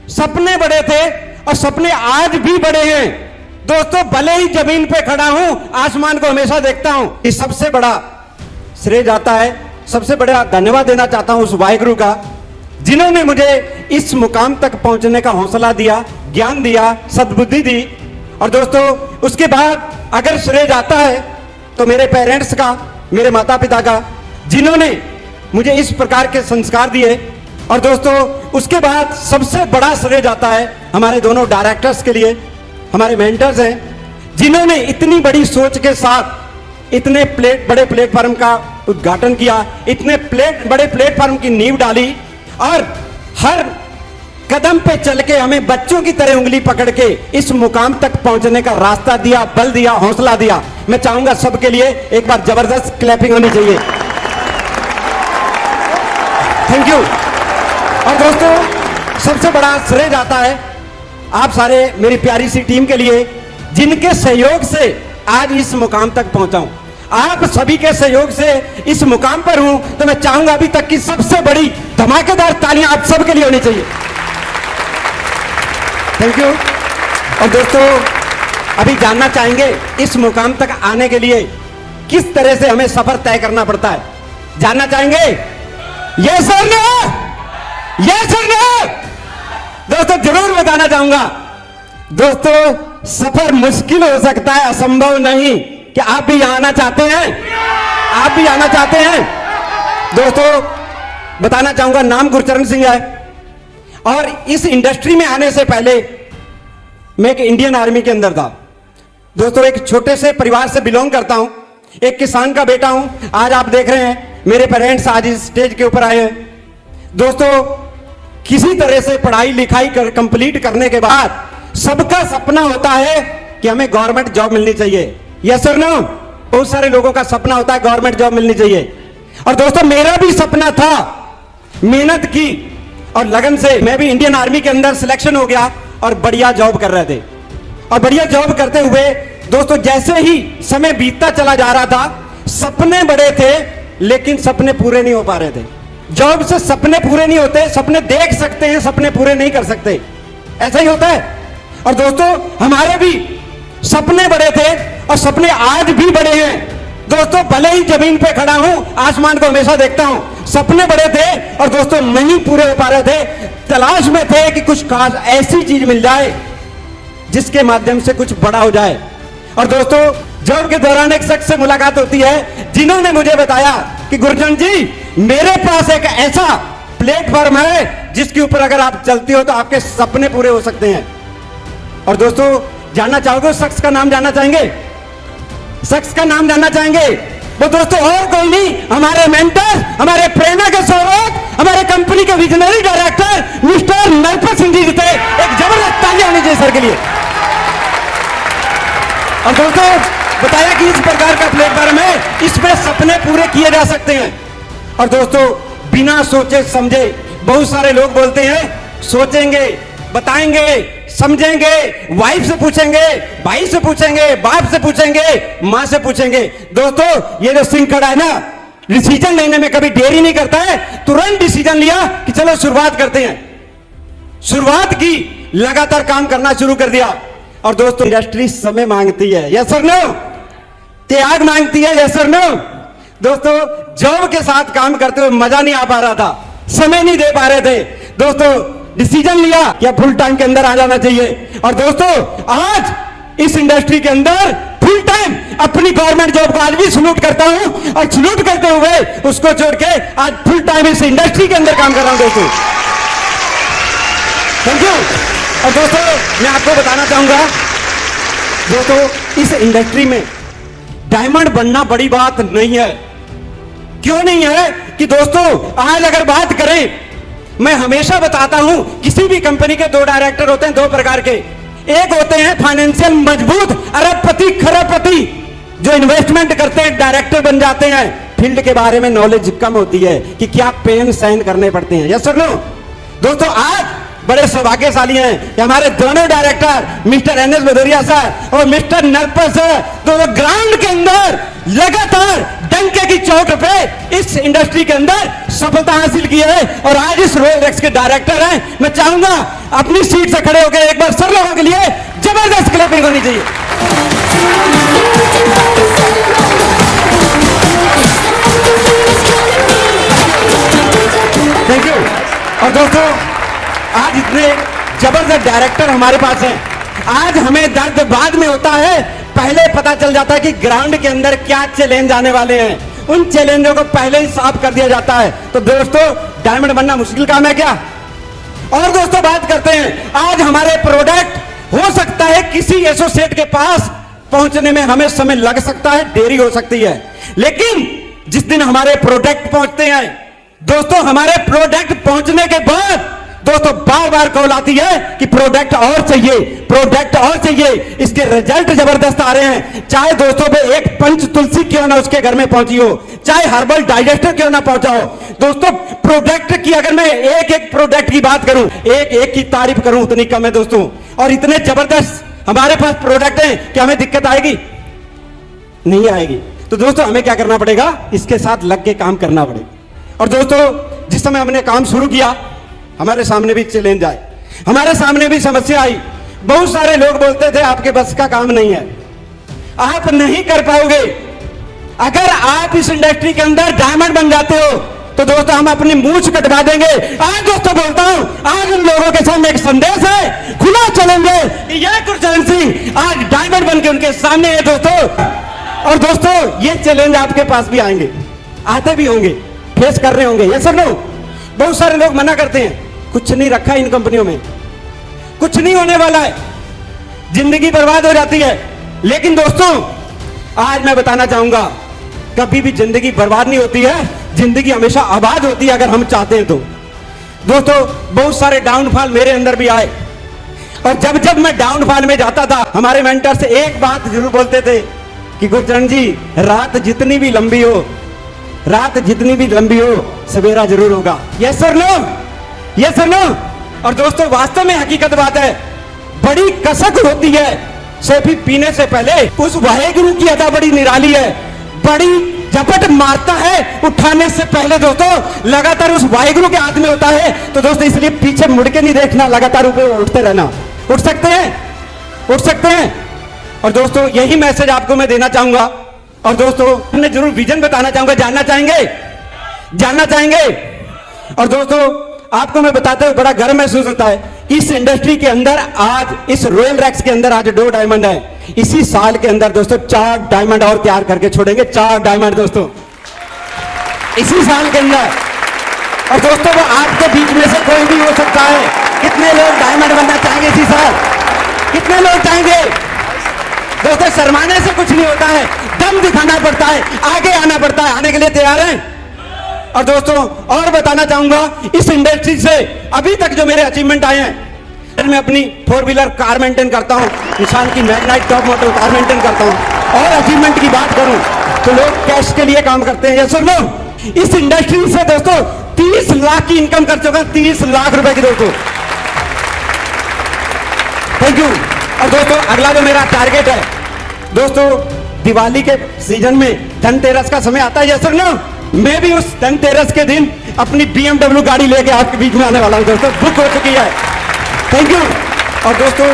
सपने बड़े थे और सपने आज भी बड़े हैं दोस्तों। भले ही जमीन पे खड़ा हूं, आसमान को हमेशा देखता हूं। इस सबसे बड़ा श्रेय जाता है, सबसे बड़ा धन्यवाद देना चाहता हूं उस वाहिगुरु का, जिन्होंने मुझे इस मुकाम तक पहुंचने का हौसला दिया, ज्ञान दिया, सद्बुद्धि दी। और दोस्तों उसके बाद अगर श्रेय जाता है तो मेरे पेरेंट्स का, मेरे माता पिता का, जिन्होंने मुझे इस प्रकार के संस्कार दिए। और दोस्तों उसके बाद सबसे बड़ा श्रेय जाता है हमारे दोनों डायरेक्टर्स के लिए, हमारे मेंटर्स हैं, जिन्होंने इतनी बड़ी सोच के साथ इतने बड़े प्लेटफॉर्म का उद्घाटन किया, इतने बड़े प्लेटफॉर्म की नींव डाली और हर कदम पे चल के हमें बच्चों की तरह उंगली पकड़ के इस मुकाम तक पहुंचने का रास्ता दिया, बल दिया, हौसला दिया। मैं चाहूंगा सबके लिए एक बार जबरदस्त क्लैपिंग होनी चाहिए। Thank you. और दोस्तों सबसे बड़ा श्रेय जाता है आप सारे मेरी प्यारी सी टीम के लिए, जिनके सहयोग से आज इस मुकाम तक पहुंचा हूं। आप सभी के सहयोग से इस मुकाम पर हूं, तो मैं चाहूंगा अभी तक की सबसे बड़ी धमाकेदार तालियां आप सबके लिए होनी चाहिए। Thank you. और दोस्तों अभी जानना चाहेंगे इस मुकाम तक आने के लिए किस तरह से हमें सफर तय करना पड़ता है, जानना चाहेंगे? यस और नो? यस और नो? दोस्तों जरूर बताना चाहूंगा। दोस्तों सफर मुश्किल हो सकता है, असंभव नहीं। क्या आप भी यहां आना चाहते हैं? आप भी आना चाहते हैं? दोस्तों बताना चाहूंगा, नाम गुरचरण सिंह है और इस इंडस्ट्री में आने से पहले मैं एक इंडियन आर्मी के अंदर था। दोस्तों एक छोटे से परिवार से बिलोंग करता हूं, एक किसान का बेटा हूं। आज आप देख रहे हैं मेरे पेरेंट्स आज इस स्टेज के ऊपर आए हैं। दोस्तों किसी तरह से पढ़ाई लिखाई कंप्लीट करने के बाद सबका सपना होता है कि हमें गवर्नमेंट जॉब मिलनी चाहिए। यस और नो? बहुत सारे लोगों का सपना होता है गवर्नमेंट जॉब मिलनी चाहिए। और दोस्तों मेरा भी सपना था, मेहनत की और लगन से मैं भी इंडियन आर्मी के अंदर सिलेक्शन हो गया और बढ़िया जॉब कर रहे थे। और बढ़िया जॉब करते हुए दोस्तों जैसे ही समय बीतता चला जा रहा था, सपने बड़े थे लेकिन सपने पूरे नहीं हो पा रहे थे। जॉब से सपने पूरे नहीं होते, सपने देख सकते हैं, सपने पूरे नहीं कर सकते, ऐसा ही होता है। और दोस्तों हमारे भी सपने बड़े थे और सपने आज भी बड़े हैं दोस्तों। भले ही जमीन पे खड़ा हूं, आसमान को हमेशा देखता हूं। सपने बड़े थे और दोस्तों नहीं पूरे हो पा रहे थे, तलाश में थे कि कुछ खास ऐसी चीज मिल जाए जिसके माध्यम से कुछ बड़ा हो जाए। और दोस्तों जॉब के दौरान एक शख्स से मुलाकात होती है जिन्होंने मुझे बताया कि गुरचरण जी मेरे पास एक ऐसा प्लेटफॉर्म है जिसके ऊपर अगर आप चलती हो तो आपके सपने पूरे हो सकते हैं। और दोस्तों जानना चाहोगे उस शख्स का नाम जानना चाहेंगे? शख्स का नाम जानना चाहेंगे? वो दोस्तों और कोई नहीं, हमारे मेंटर, हमारे प्रेरणा के स्रोत, हमारे कंपनी के visionary director mister Narpat Singh ji थे। एक जबरदस्त तालियां होनी चाहिए सर के लिए। और दोस्तों बताया कि इस प्रकार का प्लेटफॉर्म है, इसमें सपने पूरे किए जा सकते हैं। और दोस्तों बिना सोचे समझे बहुत सारे लोग बोलते हैं सोचेंगे, बताएंगे, समझेंगे, वाइफ से पूछेंगे, भाई से पूछेंगे, बाप से पूछेंगे, मां से पूछेंगे। दोस्तों ये जो सिंह खड़ा है ना, डिसीजन लेने में कभी देरी नहीं करता है, तुरंत डिसीजन लिया कि चलो शुरुआत करते हैं। शुरुआत की, लगातार काम करना शुरू कर दिया। और दोस्तों इंडस्ट्री समय मांगती है, यस और नो? त्याग मांगती है, यस और नो? दोस्तों जॉब के साथ काम करते हुए मजा नहीं आ पा रहा था, समय नहीं दे पा रहे थे। दोस्तों डिसीजन लिया कि फुल टाइम के अंदर आ जाना चाहिए। और दोस्तों आज इस इंडस्ट्री के अंदर फुल टाइम अपनी गवर्नमेंट जॉब को आज भी सलूट करता हूं और सलूट करते हुए उसको छोड़ के आज फुल टाइम इस इंडस्ट्री के अंदर काम कर रहा हूं दोस्तों। Thank you. और दोस्तों मैं आपको बताना चाहूंगा, दोस्तों इस इंडस्ट्री में डायमंड बनना बड़ी बात नहीं है। क्यों नहीं है कि दोस्तों आज अगर बात करें, मैं हमेशा बताता हूं किसी भी कंपनी के दो डायरेक्टर होते हैं, दो प्रकार के। एक होते हैं फाइनेंशियल मजबूत अरबपति खरबपति, जो इन्वेस्टमेंट करते हैं डायरेक्टर बन जाते हैं, फील्ड के बारे में नॉलेज कम होती है कि क्या पेन सहन करने पड़ते हैं। यस और नो? दोस्तों आज बड़े सौभाग्यशाली हैं कि हमारे दोनों director mister NS Bhadauria sir और मिस्टर नरपत सर दोनों ग्राउंड के अंदर लगातार डंके की चोट पे इस इंडस्ट्री के अंदर सफलता हासिल की है और आज इस रॉयल रैक्स के डायरेक्टर हैं। मैं चाहूंगा अपनी सीट से खड़े होकर एक बार सब लोगों के लिए जबरदस्त क्लैपिंग होनी चाहिए। Thank you. और दोस्तों, आज इतने जबरदस्त डायरेक्टर हमारे पास हैं। आज हमें दर्द बाद में होता है, पहले पता चल जाता है कि ग्राउंड के अंदर क्या चैलेंज आने वाले हैं। उन चैलेंजों को पहले ही साफ कर दिया जाता है। तो दोस्तों, डायमंड बनना मुश्किल काम है क्या? और दोस्तों, बात करते हैं, आज हमारे प्रोडक्ट हो सकता है किसी एसोसिएट के पास पहुंचने में हमें समय लग सकता है, देरी हो सकती है, लेकिन जिस दिन हमारे प्रोडक्ट पहुंचते हैं दोस्तों, हमारे प्रोडक्ट पहुंचने के बाद दोस्तों बार बार कॉल आती है कि प्रोडक्ट और चाहिए, प्रोडक्ट और चाहिए। इसके रिजल्ट जबरदस्त आ रहे हैं। चाहे दोस्तों पे एक पंच तुलसी क्यों ना उसके घर में पहुंची हो, चाहे हर्बल डाइजेस्टर क्यों ना पहुंचा हो, दोस्तों प्रोडक्ट की अगर मैं एक एक प्रोडक्ट की बात करूं, एक एक की तारीफ करूं, उतनी कम है दोस्तों। और इतने जबरदस्त हमारे पास प्रोडक्ट हैं कि हमें दिक्कत आएगी? नहीं आएगी। तो दोस्तों, हमें क्या करना पड़ेगा? इसके साथ लग के काम करना पड़ेगा। और दोस्तों, जिस समय हमने काम शुरू किया, हमारे सामने भी चैलेंज आए, हमारे सामने भी समस्या आई। बहुत सारे लोग बोलते थे आपके बस का काम नहीं है, आप नहीं कर पाओगे। अगर आप इस इंडस्ट्री के अंदर डायमंड बन जाते हो तो दोस्तों हम अपनी मूंछ कटवा देंगे। आज दोस्तों बोलता हूं, आज उन लोगों के सामने एक संदेश है, खुला चैलेंज है कि यह गुरचरण सिंह आज डायमंड बन के उनके सामने है दोस्तों। और दोस्तों, ये चैलेंज आपके पास भी आएंगे, आते भी होंगे, फेस कर रहे होंगे। ये सब लोग, बहुत सारे लोग मना करते हैं, कुछ नहीं रखा इन कंपनियों में, कुछ नहीं होने वाला है, जिंदगी बर्बाद हो जाती है। लेकिन दोस्तों, आज मैं बताना चाहूंगा, कभी भी जिंदगी बर्बाद नहीं होती है, जिंदगी हमेशा आबाद होती है अगर हम चाहते हैं तो। दोस्तों, बहुत सारे डाउनफॉल मेरे अंदर भी आए और जब जब मैं डाउनफॉल में जाता था, हमारे मेंटर से एक बात जरूर बोलते थे कि गुरचरण जी, रात जितनी भी लंबी हो, रात जितनी भी लंबी हो, सवेरा जरूर होगा। Yes sir no, yes sir no. और दोस्तों, वास्तव में हकीकत बात है, बड़ी कसक होती है सेफी पीने से पहले। उस वाहेगुरु की अदा बड़ी निराली है, बड़ी झपट मारता है उठाने से पहले। दोस्तों, लगातार उस वाहेगुरु के हाथ में होता है। तो दोस्तों, इसलिए पीछे मुड़ के नहीं देखना, लगातार ऊपर उठते रहना। उठ सकते हैं, उठ सकते हैं। और दोस्तों, यही मैसेज आपको मैं देना चाहूंगा। और दोस्तों, मैं जरूर विजन बताना चाहूंगा। जानना चाहेंगे? जानना चाहेंगे? और दोस्तों, आपको मैं बताते हुए बड़ा गर्व महसूस होता है कि इस इंडस्ट्री के अंदर आज, इस रॉयल रैक्स के अंदर आज 2 डायमंड है। इसी साल के अंदर दोस्तों 4 डायमंड और तैयार करके छोड़ेंगे। 4 डायमंड दोस्तों इसी साल के अंदर। और दोस्तों, वो आपके बीच में से कोई भी हो सकता है। कितने लोग डायमंड बनना चाहेंगे इसी साल? कितने लोग चाहेंगे? दोस्तों, शर्माने से कुछ नहीं होता है, दम दिखाना पड़ता है, आगे आना पड़ता है। आने के लिए तैयार हैं? और दोस्तों, और बताना चाहूंगा, इस इंडस्ट्री से अभी तक जो मेरे अचीवमेंट आए हैं, मैं अपनी 4 व्हीलर कार मेंटेन करता हूं, निशान की Magnite top model car maintain करता हूं। और अचीवमेंट की बात करूं तो लोग कैश के लिए काम करते हैं। ये सुन लो, इस इंडस्ट्री से दोस्तों 30 लाख की इनकम कर चुका, 30 लाख रुपए की दोस्तों। Thank you. और दोस्तों, अगला जो मेरा टारगेट है दोस्तों, दिवाली के सीजन में धनतेरस का समय आता है। ये सुन लो, मैं भी उस धनतेरस के दिन अपनी BMW गाड़ी लेके आपके बीच में आने वाला हूं दोस्तों, बुक हो चुकी है। Thank you. और दोस्तों,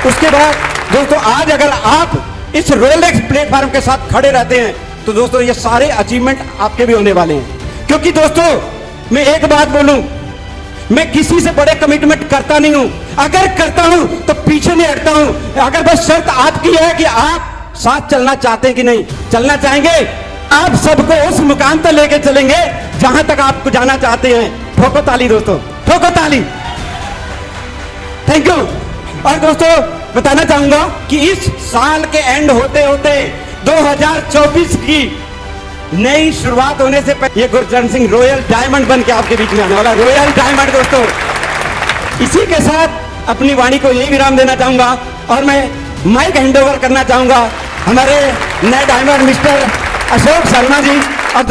उसके बाद दोस्तों, आज अगर आप इस रॉयल रैक्स प्लेटफॉर्म के साथ खड़े रहते हैं तो दोस्तों ये सारे अचीवमेंट आपके भी होने वाले हैं। क्योंकि दोस्तों, मैं एक बात बोलूं, मैं किसी से बड़े कमिटमेंट करता नहीं हूं। अगर करता हूं तो पीछे नहीं हटता हूं। अगर बस शर्त आपकी है कि आप साथ चलना चाहते हैं कि नहीं, चलना चाहेंगे, आप सबको उस मुकाम तक लेके चलेंगे जहां तक आपको जाना चाहते हैं। ठोको ताली दोस्तों, ठोको ताली। Thank you. और दोस्तों, बताना चाहूंगा कि इस साल के एंड होते होते 2024 की नई शुरुआत होने से पहले ये गुरचरण सिंह रॉयल डायमंड बन के आपके बीच में आने वाला, रॉयल डायमंड दोस्तों। इसी के साथ अपनी वाणी को यही विराम देना चाहूंगा और मैं माइक हैंडओवर करना चाहूंगा हमारे नए डायमंड मिस्टर अशोक शर्मा जी। और